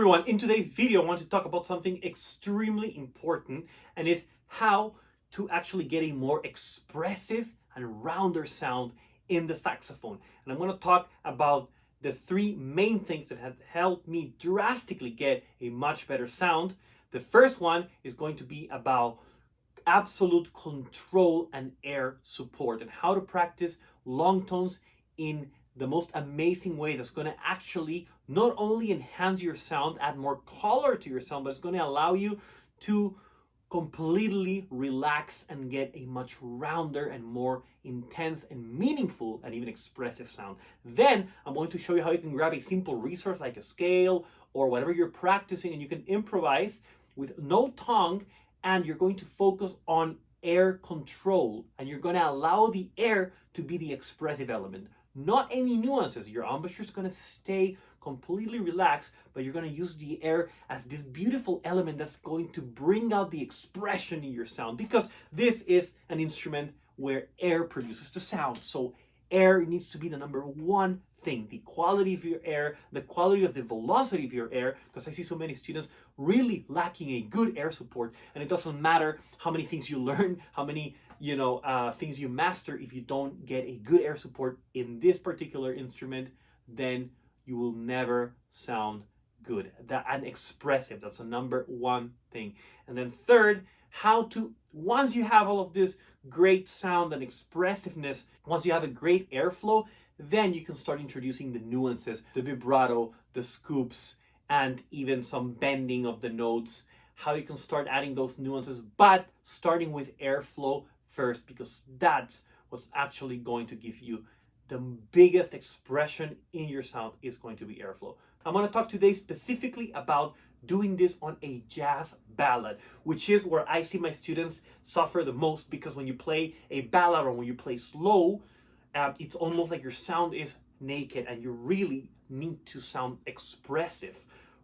everyone, in today's video I want to talk about something extremely important, and it's how to actually get a more expressive and rounder sound in the saxophone. And I'm going to talk about the three main things that have helped me drastically get a much better sound. The first one is going to be about absolute control and air support, and how to practice long tones in the most amazing way that's going to actually not only enhance your sound, add more color to your sound, but it's going to allow you to completely relax and get a much rounder and more intense and meaningful and even expressive sound. Then I'm going to show you how you can grab a simple resource like a scale or whatever you're practicing, and you can improvise with no tongue, and you're going to focus on air control, and you're going to allow the air to be the expressive element, not any nuances. Your embouchure is going to stay completely relaxed, but you're going to use the air as this beautiful element that's going to bring out the expression in your sound, because this is an instrument where air produces the sound. So air needs to be the number one thing. The quality of your air, the quality of the velocity of your air, because I see so many students really lacking a good air support, and it doesn't matter how many things you learn, how many things you master. If you don't get a good air support in this particular instrument, then you will never sound good and expressive. That's the number one thing. And then third, how to, once you have all of this great sound and expressiveness, once you have a great airflow, then you can start introducing the nuances, the vibrato, the scoops, and even some bending of the notes, how you can start adding those nuances, but starting with airflow first, because that's what's actually going to give you the biggest expression in your sound is going to be airflow. I'm going to talk today specifically about doing this on a jazz ballad, which is where I see my students suffer the most, because when you play a ballad or when you play slow, it's almost like your sound is naked, and you really need to sound expressive,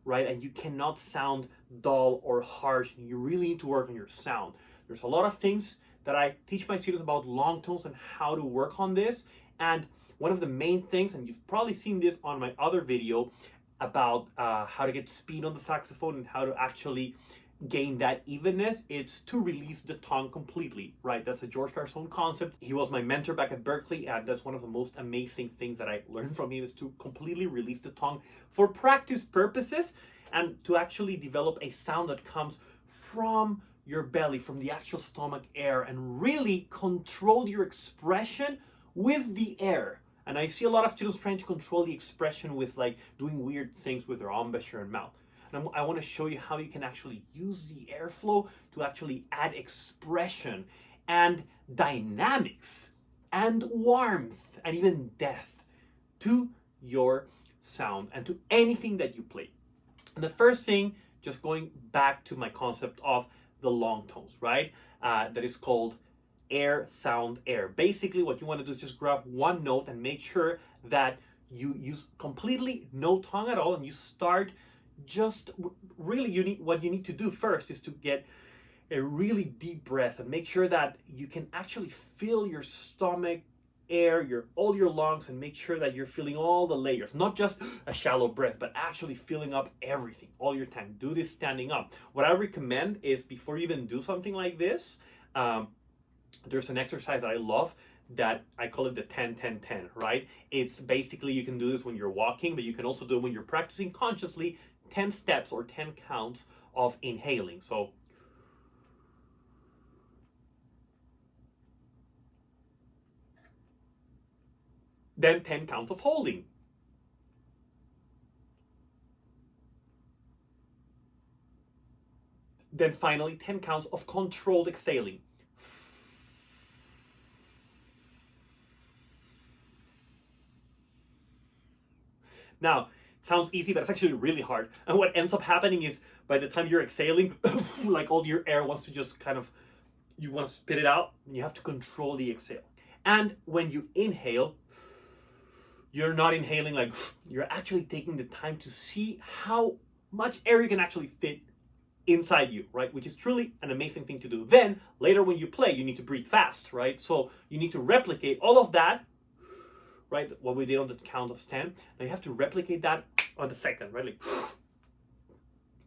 right? And you cannot sound dull or harsh. You really need to work on your sound. There's a lot of things that I teach my students about long tones and how to work on this. And one of the main things, and you've probably seen this on my other video about how to get speed on the saxophone and how to actually gain that evenness, it's to release the tongue completely, right? That's a George Garzone concept. He was my mentor back at Berklee, and that's one of the most amazing things that I learned from him, is to completely release the tongue for practice purposes, and to actually develop a sound that comes from your belly, from the actual stomach air, and really control your expression with the air. And I see a lot of students trying to control the expression with like doing weird things with their embouchure and mouth. And I want to show you how you can actually use the airflow to actually add expression and dynamics and warmth and even depth to your sound and to anything that you play. And the first thing, just going back to my concept of the long tones, right? That is called air, sound, air. Basically, what you want to do is just grab one note and make sure that you use completely no tongue at all, and you start just really, what you need to do first is to get a really deep breath and make sure that you can actually fill your stomach air, all your lungs, and make sure that you're feeling all the layers, not just a shallow breath, but actually filling up everything all your time. Do this standing up. What I recommend is, before you even do something like this, there's an exercise that I love that I call it the 10-10-10, right? It's basically, you can do this when you're walking, but you can also do it when you're practicing consciously, 10 steps or 10 counts of inhaling. So then 10 counts of holding. Then finally 10 counts of controlled exhaling. Now, it sounds easy, but it's actually really hard. And what ends up happening is, by the time you're exhaling, like all your air wants to just kind of, you want to spit it out, and you have to control the exhale. And when you inhale, you're not inhaling like, you're actually taking the time to see how much air you can actually fit inside you, right? Which is truly an amazing thing to do. Then later when you play, you need to breathe fast, right? So you need to replicate all of that, right? What we did on the count of 10. Now you have to replicate that on the second, right? Like,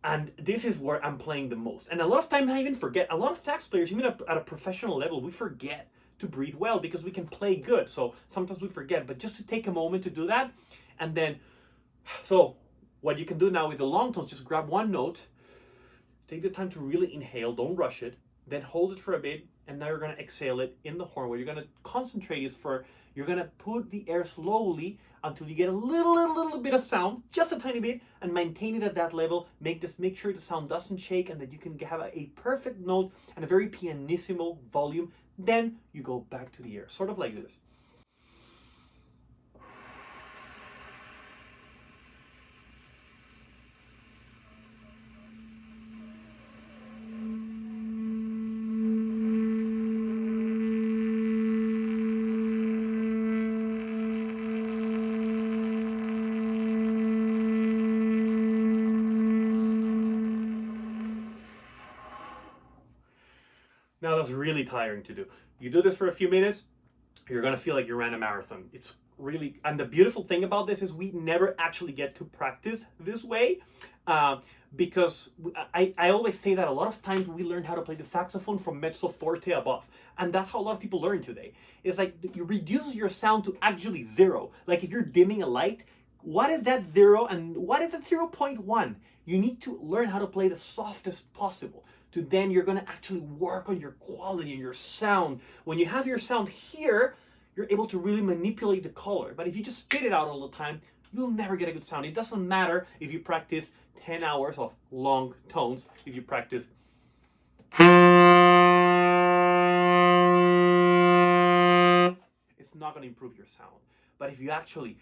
And this is where I'm playing the most. And a lot of times I even forget. A lot of sax players, even at a professional level, we forget to breathe well because we can play good. So sometimes we forget. But just to take a moment to do that. And then, so what you can do now with the long tones, just grab one note, take the time to really inhale, don't rush it, then hold it for a bit, and now you're going to exhale it in the horn. What you're going to concentrate is you're going to put the air slowly until you get a little bit of sound, just a tiny bit, and maintain it at that level. Make sure the sound doesn't shake and that you can have a perfect note and a very pianissimo volume. Then you go back to the air, sort of like this. Now that's really tiring to do. You do this for a few minutes, you're gonna feel like you ran a marathon. It's really, and the beautiful thing about this is we never actually get to practice this way because I always say that a lot of times we learn how to play the saxophone from mezzo forte above. And that's how a lot of people learn today. It's like you reduce your sound to actually zero. Like if you're dimming a light, what is that zero and what is it 0.1? You need to learn how to play the softest possible. To then you're going to actually work on your quality and your sound. When you have your sound here, you're able to really manipulate the color. But if you just spit it out all the time, you'll never get a good sound. It doesn't matter if you practice 10 hours of long tones, if you practice it's not going to improve your sound. But if you actually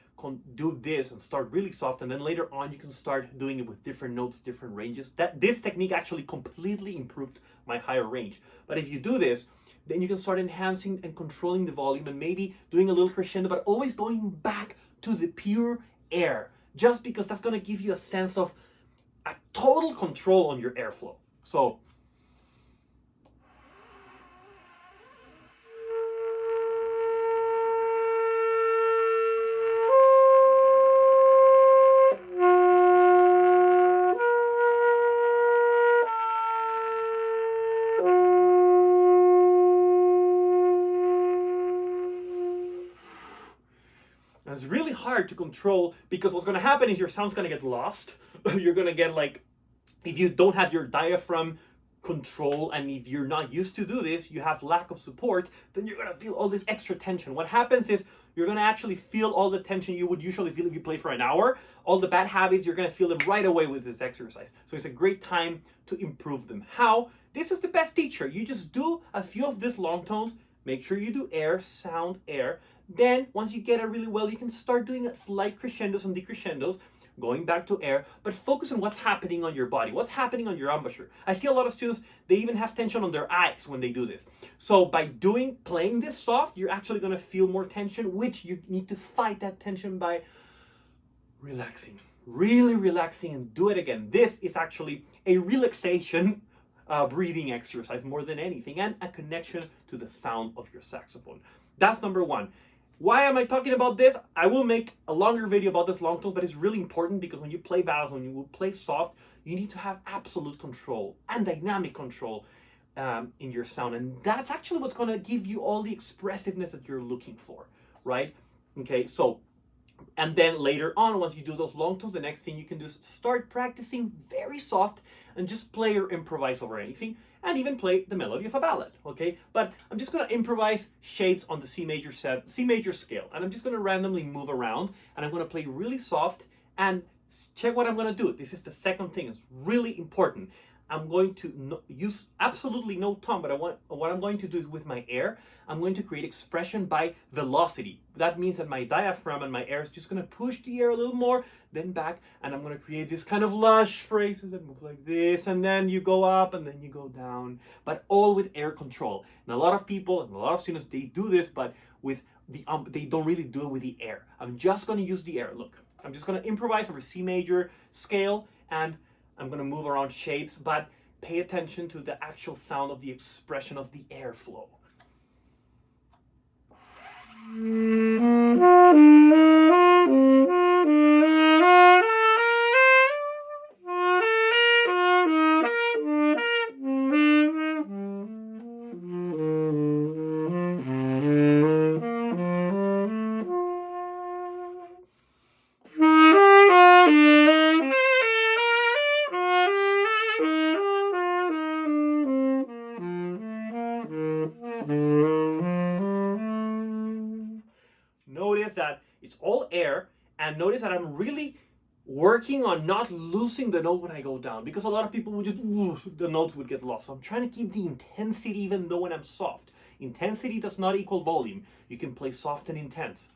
do this and start really soft, and then later on you can start doing it with different notes, different ranges, this technique actually completely improved my higher range. But if you do this, then you can start enhancing and controlling the volume and maybe doing a little crescendo, but always going back to the pure air, just because that's going to give you a sense of a total control on your airflow. So it's really hard to control because what's going to happen is your sound's going to get lost. You're going to get like, if you don't have your diaphragm control and if you're not used to do this, you have lack of support, then you're going to feel all this extra tension. What happens is you're going to actually feel all the tension you would usually feel if you play for an hour. All the bad habits, you're going to feel them right away with this exercise. So it's a great time to improve them. How? This is the best teacher. You just do a few of these long tones. Make sure you do air, sound, air. Then, once you get it really well, you can start doing slight crescendos and decrescendos, going back to air, but focus on what's happening on your body, what's happening on your embouchure. I see a lot of students, they even have tension on their eyes when they do this. So by playing this soft, you're actually going to feel more tension, which you need to fight that tension by relaxing, really relaxing, and do it again. This is actually a relaxation breathing exercise more than anything, and a connection to the sound of your saxophone. That's number one. Why am I talking about this? I will make a longer video about this long tones, but it's really important because when you play bass, when you play soft, you need to have absolute control and dynamic control in your sound. And that's actually what's going to give you all the expressiveness that you're looking for, right? Okay, so, and then later on, once you do those long tones, the next thing you can do is start practicing very soft and just play or improvise over anything, and even play the melody of a ballad, okay? But I'm just gonna improvise shapes on the C major scale, and I'm just gonna randomly move around, and I'm gonna play really soft, and check what I'm gonna do. This is the second thing, it's really important. I'm going to use absolutely no tone, but what I'm going to do is with my air, I'm going to create expression by velocity. That means that my diaphragm and my air is just going to push the air a little more, then back, and I'm going to create this kind of lush phrases that move like this, and then you go up, and then you go down, but all with air control. And a lot of people, and a lot of students, they do this, but with they don't really do it with the air. I'm just going to use the air. Look, I'm just going to improvise over C major scale, and I'm going to move around shapes, but pay attention to the actual sound of the expression of the airflow. It's all air. And notice that I'm really working on not losing the note when I go down, because a lot of people would just, the notes would get lost. So I'm trying to keep the intensity even though when I'm soft. Intensity does not equal volume. You can play soft and intense.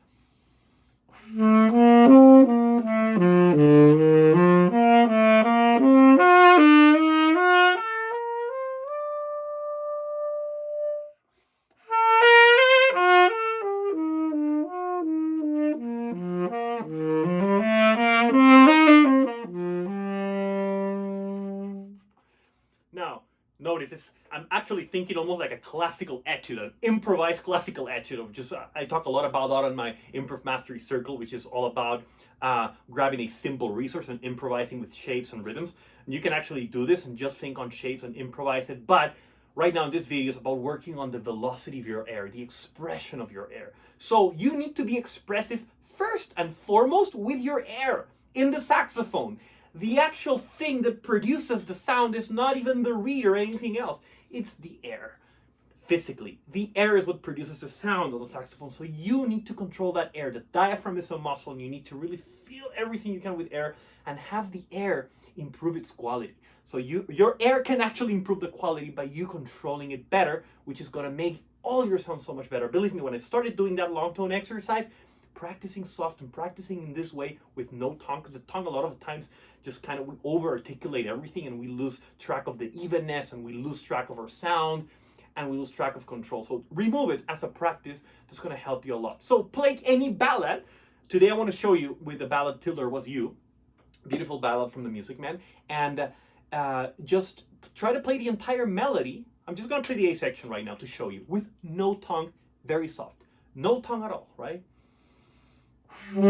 Now, notice this, I'm actually thinking almost like a classical etude, an improvised classical etude of just, I talk a lot about that on my Improv Mastery Circle, which is all about grabbing a simple resource and improvising with shapes and rhythms. And you can actually do this and just think on shapes and improvise it. But right now in this video is about working on the velocity of your air, the expression of your air. So you need to be expressive first and foremost with your air in the saxophone. The actual thing that produces the sound is not even the reed or anything else. It's the air. Physically, the air is what produces the sound on the saxophone. So you need to control that air. The diaphragm is a muscle and you need to really feel everything you can with air and have the air improve its quality. So your air can actually improve the quality by you controlling it better, which is going to make all your sound so much better. Believe me, when I started doing that long tone exercise, practicing soft and practicing in this way with no tongue, because the tongue a lot of the times just kind of we over articulate everything and we lose track of the evenness and we lose track of our sound and we lose track of control. So remove it as a practice. That's going to help you a lot. So play any ballad. Today I want to show you with the ballad Till There Was You, beautiful ballad from the Music Man, and just try to play the entire melody. I'm just going to play the A section right now to show you with no tongue, very soft, no tongue at all, right? You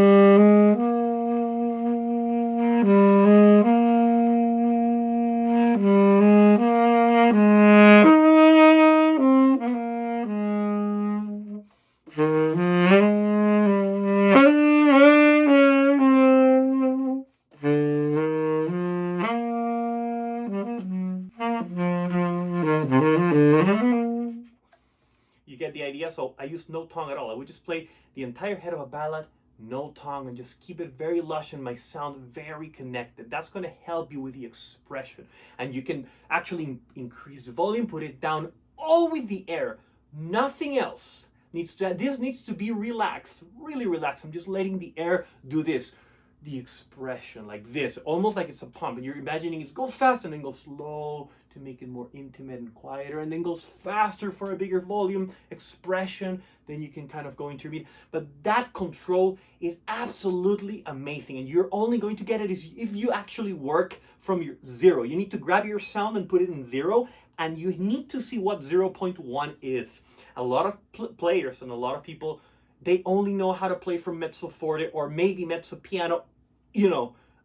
get the idea? So I use no tongue at all. I would just play the entire head of a ballad, no tongue, and just keep it very lush and my sound very connected. That's going to help you with the expression. And you can actually increase the volume, put it down, all with the air. Nothing else this needs to be relaxed, really relaxed. I'm just letting the air do this. The expression like this, almost like it's a pump, and you're imagining it goes fast and then goes slow to make it more intimate and quieter, and then goes faster for a bigger volume expression. Then you can kind of go intermediate. But that control is absolutely amazing, and you're only going to get it if you actually work from your zero. You need to grab your sound and put it in zero, and you need to see what 0.1 is. A lot of players and a lot of people, they only know how to play from mezzo forte or maybe mezzo piano,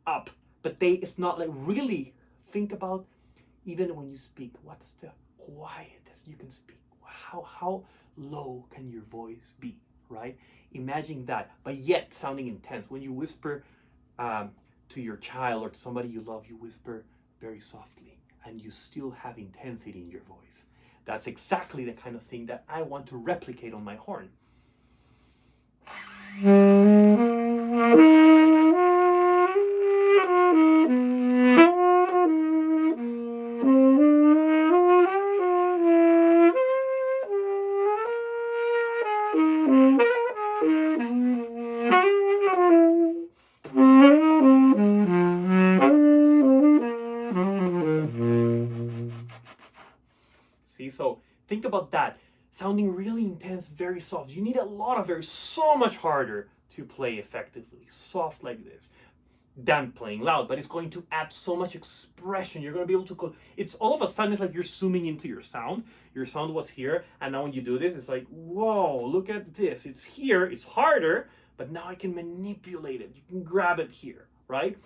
up. But it's not like really think about, even when you speak, what's the quietest you can speak? How low can your voice be, right? Imagine that, but yet sounding intense. When you whisper to your child or to somebody you love, you whisper very softly and you still have intensity in your voice. That's exactly the kind of thing that I want to replicate on my horn. See, so think about that. Sounding really intense, very soft. You need a lot of so much harder to play effectively, soft like this, than playing loud. But it's going to add so much expression. You're going to be able to, it's all of a sudden, it's like you're zooming into your sound. Your sound was here, and now when you do this, it's like, whoa, look at this. It's here, it's harder, but now I can manipulate it. You can grab it here, right?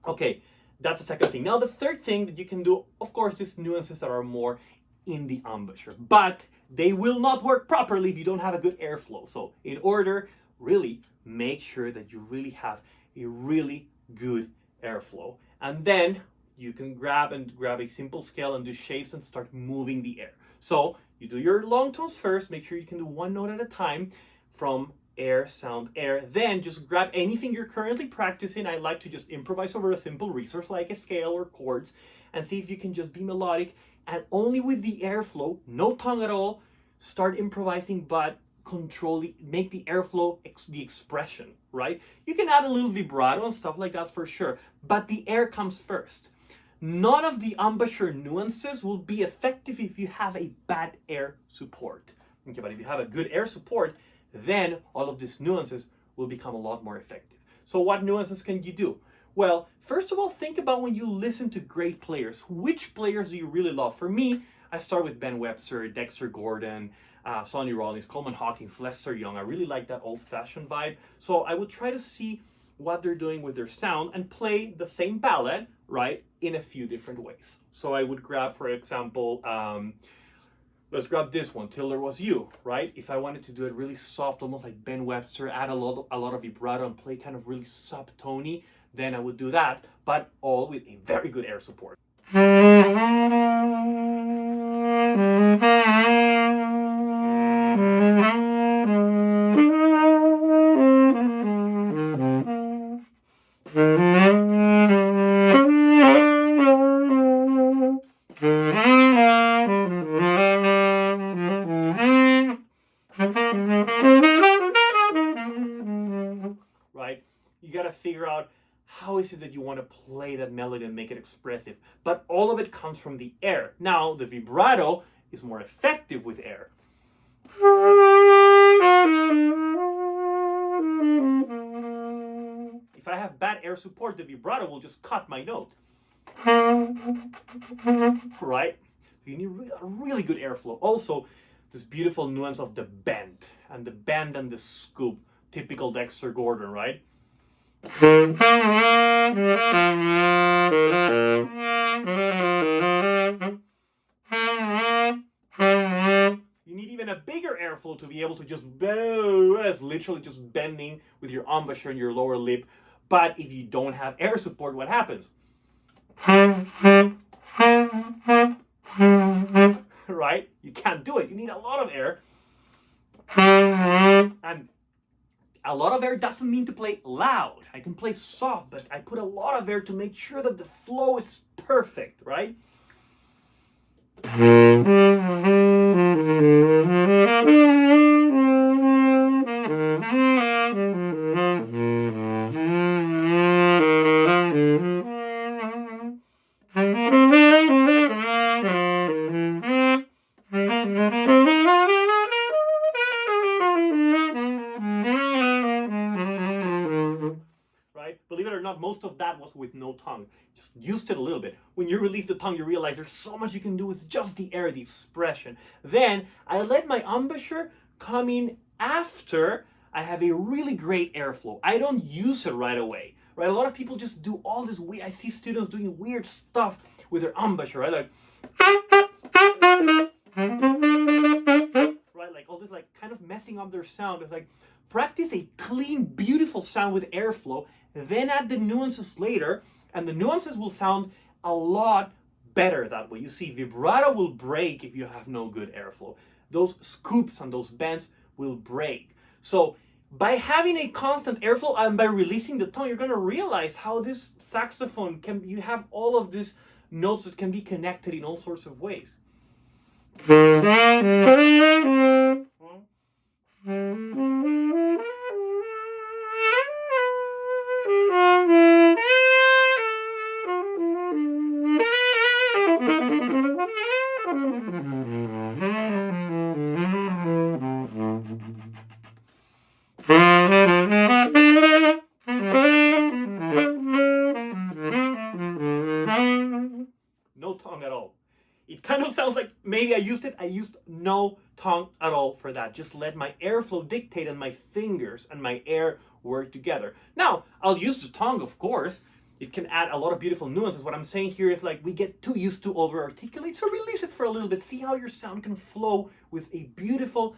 Okay, that's the second thing. Now the third thing that you can do, of course, is nuances that are more in the embouchure, but they will not work properly if you don't have a good airflow. So in order, really make sure that you really have a really good airflow, and then you can grab a simple scale and do shapes and start moving the air. So you do your long tones first. Make sure you can do one note at a time from air, sound, air. Then just grab anything you're currently practicing. I like to just improvise over a simple resource like a scale or chords and see if you can just be melodic, and only with the airflow, no tongue at all, start improvising, but control make the airflow the expression, right? You can add a little vibrato and stuff like that for sure, but the air comes first. None of the embouchure nuances will be effective if you have a bad air support. Okay, but if you have a good air support, then all of these nuances will become a lot more effective. So what nuances can you do? Well, first of all, think about when you listen to great players. Which players do you really love? For me, I start with Ben Webster, Dexter Gordon, Sonny Rollins, Coleman Hawkins, Lester Young. I really like that old-fashioned vibe. So I would try to see what they're doing with their sound and play the same ballad, right, in a few different ways. So I would grab, for example, let's grab this one, Till There Was You, right? If I wanted to do it really soft, almost like Ben Webster, add a lot of vibrato and play kind of really subtony, then I would do that, but all with a very good air support. Right? You gotta figure out how is it that you want to play that melody and make it expressive. But all of it comes from the air. Now, the vibrato is more effective with air. If I have bad air support, the vibrato will just cut my note. Right? You need a really good airflow. Also, this beautiful nuance of the bend and the scoop. Typical Dexter Gordon, right? You need even a bigger airflow to be able to just it's literally just bending with your embouchure and your lower lip. But if you don't have air support, what happens? Right? You can't do it. You need a lot of air. And a lot of air doesn't mean to play loud. I can play soft, but I put a lot of air to make sure that the flow is perfect, right? Believe it or not, most of that was with no tongue. Just used it a little bit. When you release the tongue, you realize there's so much you can do with just the air, the expression. Then I let my embouchure come in after I have a really great airflow. I don't use it right away. Right? A lot of people just do all this weird. I see students doing weird stuff with their embouchure, right? Like, right? Like all this, like kind of messing up their sound. It's like, practice a clean, beautiful sound with airflow, then add the nuances later, and the nuances will sound a lot better that way. You see, vibrato will break if you have no good airflow. Those scoops and those bends will break. So by having a constant airflow and by releasing the tongue, you're going to realize how this saxophone you have all of these notes that can be connected in all sorts of ways. No tongue at all. It kind of sounds like maybe I used no tongue at all for that. Just let my airflow dictate and my fingers and my air work together. Now, I'll use the tongue, of course. It can add a lot of beautiful nuances. What I'm saying here is like we get too used to over-articulate, so release it for a little bit. See how your sound can flow with a beautiful,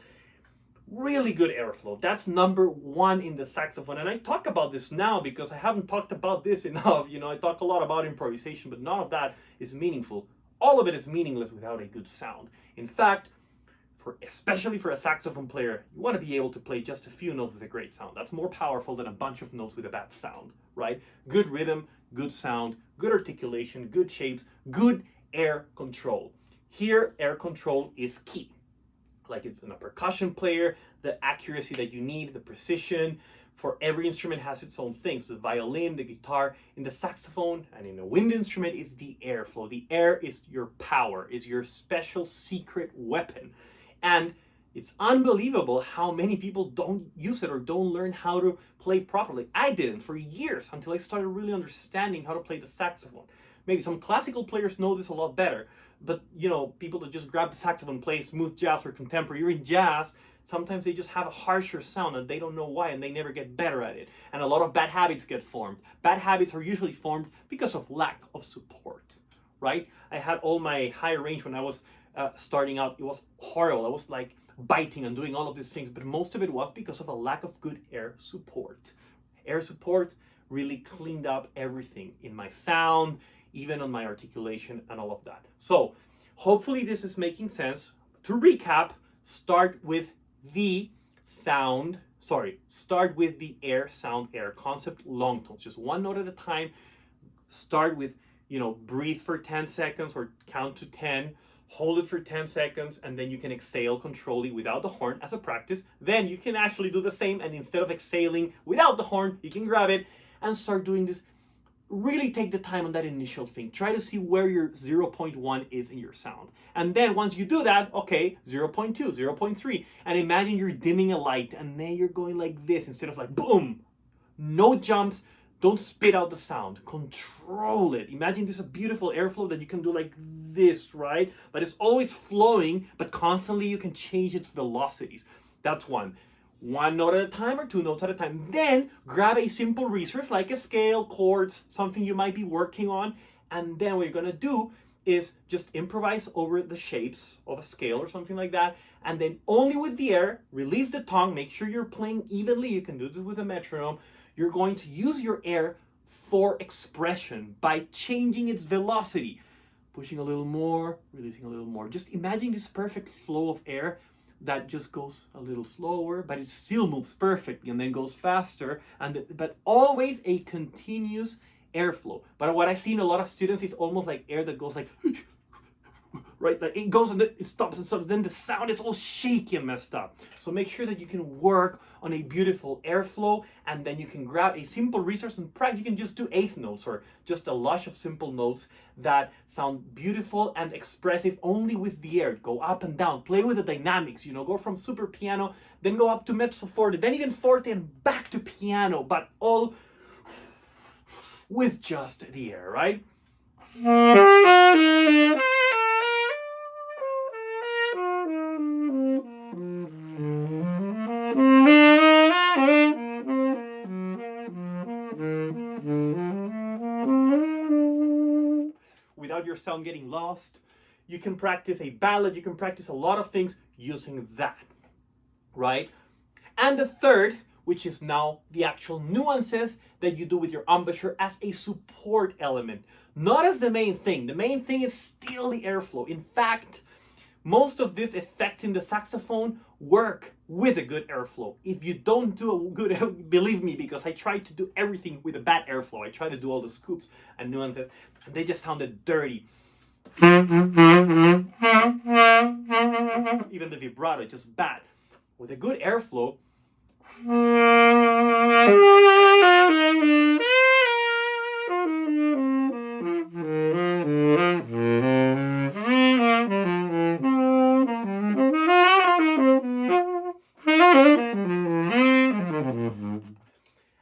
really good airflow. That's number one in the saxophone. And I talk about this now because I haven't talked about this enough. You know, I talk a lot about improvisation, but none of that is meaningful. All of it is meaningless without a good sound. In fact, especially for a saxophone player, you want to be able to play just a few notes with a great sound. That's more powerful than a bunch of notes with a bad sound, right? Good rhythm, good sound, good articulation, good shapes, good air control. Here, air control is key. Like it's in a percussion player, the accuracy that you need, the precision. For every instrument has its own things. So the violin, the guitar, in the saxophone, and in a wind instrument is the airflow. The air is your power, is your special secret weapon. And it's unbelievable how many people don't use it or don't learn how to play properly. I didn't for years until I started really understanding how to play the saxophone. Maybe some classical players know this a lot better, but you know, people that just grab the saxophone and play smooth jazz or contemporary, or in jazz, sometimes they just have a harsher sound and they don't know why, and they never get better at it. And a lot of bad habits get formed. Bad habits are usually formed because of lack of support, right? I had all my high range when I was starting out. It was horrible. I was like biting and doing all of these things, but most of it was because of a lack of good air support. Air support really cleaned up everything in my sound, even on my articulation and all of that. So hopefully this is making sense. To recap, start with the air, sound, air concept, long tones, just one note at a time. Start with, breathe for 10 seconds or count to 10, hold it for 10 seconds, and then you can exhale controlly without the horn as a practice. Then you can actually do the same, and instead of exhaling without the horn, you can grab it and start doing this. Really take the time on that initial thing. Try to see where your 0.1 is in your sound. And then once you do that, okay, 0.2, 0.3. And imagine you're dimming a light and then you're going like this instead of like boom. No jumps. Don't spit out the sound. Control it. Imagine this a beautiful airflow that you can do like this, right? But it's always flowing, but constantly you can change its velocities. That's one. One note at a time or two notes at a time. Then grab a simple resource like a scale, chords, something you might be working on. And then what you're going to do is just improvise over the shapes of a scale or something like that. And then only with the air, release the tongue, make sure you're playing evenly. You can do this with a metronome. You're going to use your air for expression by changing its velocity. Pushing a little more, releasing a little more. Just imagine this perfect flow of air that just goes a little slower, but it still moves perfectly and then goes faster, but always a continuous airflow. But what I see in a lot of students is almost like air that goes like, right? Like it goes and then it stops and stops, then the sound is all shaky and messed up. So make sure that you can work on a beautiful airflow, and then you can grab a simple resource and practice. You can just do eighth notes or just a lush of simple notes that sound beautiful and expressive only with the air. Go up and down, play with the dynamics, go from super piano, then go up to mezzo forte, then even forte and back to piano, but all with just the air, right? Without your sound getting lost, you can practice a ballad, you can practice a lot of things using that, right? And the third, which is now the actual nuances that you do with your embouchure as a support element, not as the main thing. The main thing is still the airflow. In fact, most of these effects in the saxophone work with a good airflow. If you don't do a good, believe me, because I tried to do everything with a bad airflow. I tried to do all the scoops and nuances, and they just sounded dirty. Even the vibrato, just bad. With a good airflow, and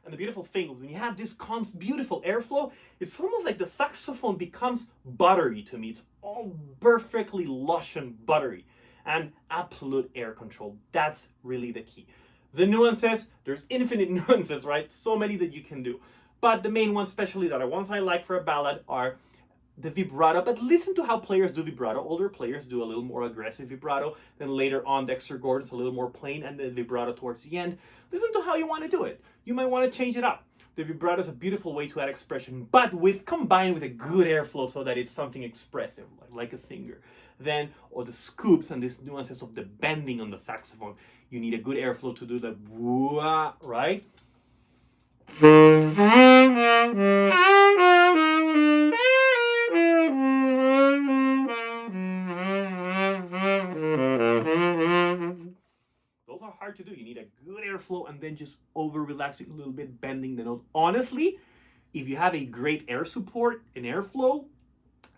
the beautiful thing is when you have this beautiful airflow, it's almost like the saxophone becomes buttery to me. It's all perfectly lush and buttery, and absolute air control. That's really the key. The nuances, there's infinite nuances, right? So many that you can do. But the main ones, especially that I like for a ballad, are the vibrato. But listen to how players do vibrato. Older players do a little more aggressive vibrato. Then later on, Dexter Gordon's a little more plain, and the vibrato towards the end. Listen to how you want to do it. You might want to change it up. the vibrato is a beautiful way to add expression, but combined with a good airflow so that it's something expressive, like a singer. Then, or the scoops and these nuances of the bending on the saxophone. You need a good airflow to do that, right? Those are hard to do. You need a good airflow and then just over relaxing a little bit, bending the note. Honestly, if you have a great air support and airflow,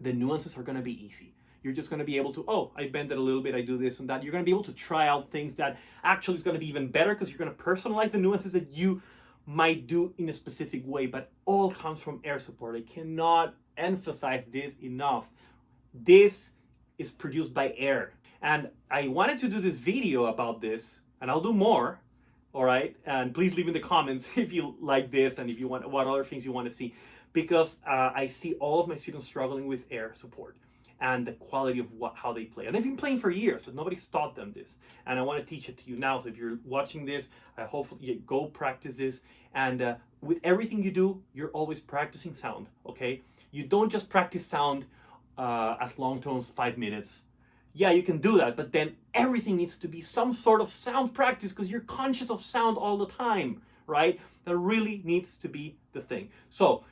the nuances are going to be easy. You're just going to be able to, oh, I bend it a little bit, I do this and that. You're going to be able to try out things that actually is going to be even better because you're going to personalize the nuances that you might do in a specific way, but all comes from air support. I cannot emphasize this enough. This is produced by air. And I wanted to do this video about this, and I'll do more, all right? And please leave in the comments if you like this and if you want what other things you want to see, because I see all of my students struggling with air support and the quality of how they play. And they've been playing for years, but nobody's taught them this. And I want to teach it to you now. So if you're watching this, I hope you go practice this. And with everything you do, you're always practicing sound, okay? You don't just practice sound as long tones 5 minutes. Yeah, you can do that, but then everything needs to be some sort of sound practice because you're conscious of sound all the time, right? That really needs to be the thing. So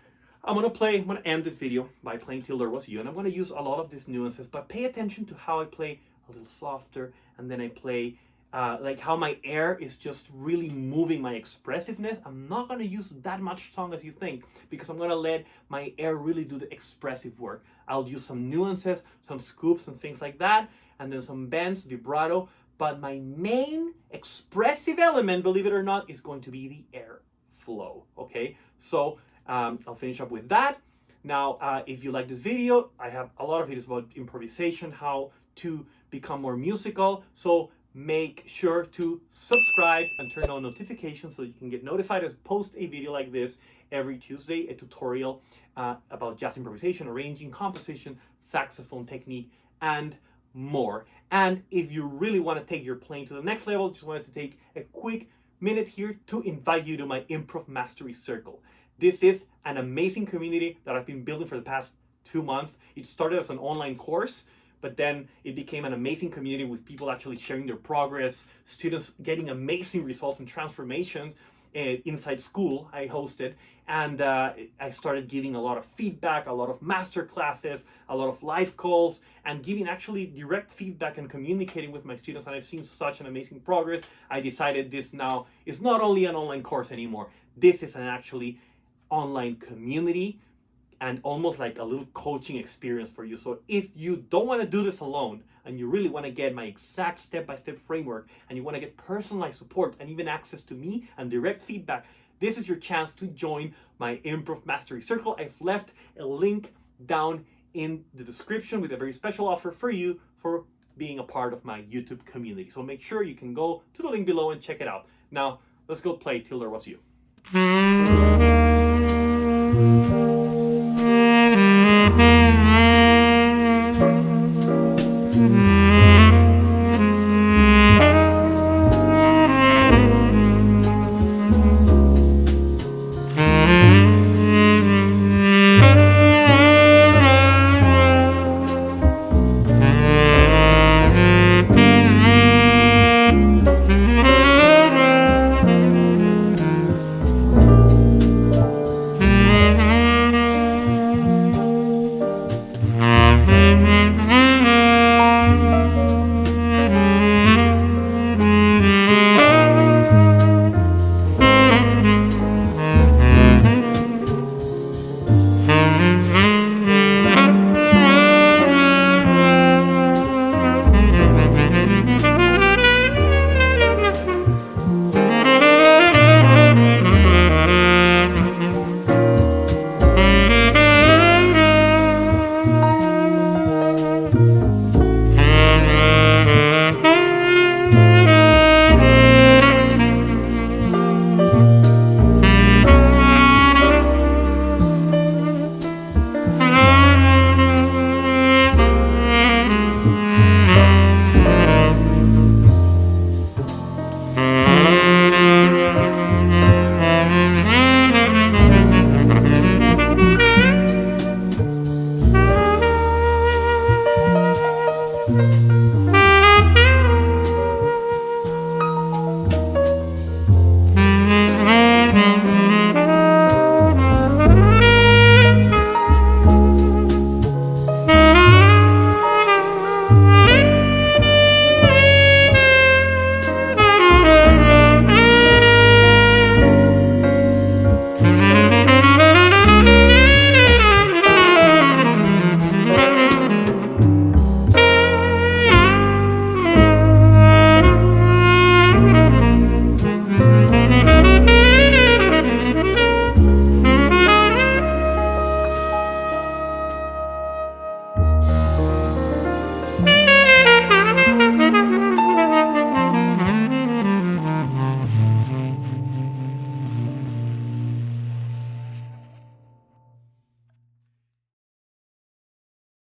I'm gonna end this video by playing Till There Was You, and I'm gonna use a lot of these nuances, but pay attention to how I play a little softer, and then I play like how my air is just really moving my expressiveness. I'm not gonna use that much tongue as you think, because I'm gonna let my air really do the expressive work. I'll use some nuances, some scoops and things like that, and then some bends, vibrato, but my main expressive element, believe it or not, is going to be the air flow, okay? So I'll finish up with that. Now, if you like this video, I have a lot of videos about improvisation, how to become more musical. So make sure to subscribe and turn on notifications so you can get notified as I post a video like this every Tuesday, a tutorial about jazz improvisation, arranging, composition, saxophone technique, and more. And if you really want to take your playing to the next level, just wanted to take a quick minute here to invite you to my Improv Mastery Circle. This is an amazing community that I've been building for the past 2 months. It started as an online course, but then it became an amazing community with people actually sharing their progress, students getting amazing results and transformations inside school. I hosted, and I started giving a lot of feedback, a lot of master classes, a lot of live calls, and giving actually direct feedback and communicating with my students. And I've seen such an amazing progress. I decided this now is not only an online course anymore. This is an actually online community and almost like a little coaching experience for you. So if you don't want to do this alone and you really want to get my exact step-by-step framework and you want to get personalized support and even access to me and direct feedback, this is your chance to join my Improv Mastery Circle. I've left a link down in the description with a very special offer for you for being a part of my YouTube community. So make sure you can go to the link below and check it out. Now, let's go play Till There Was You.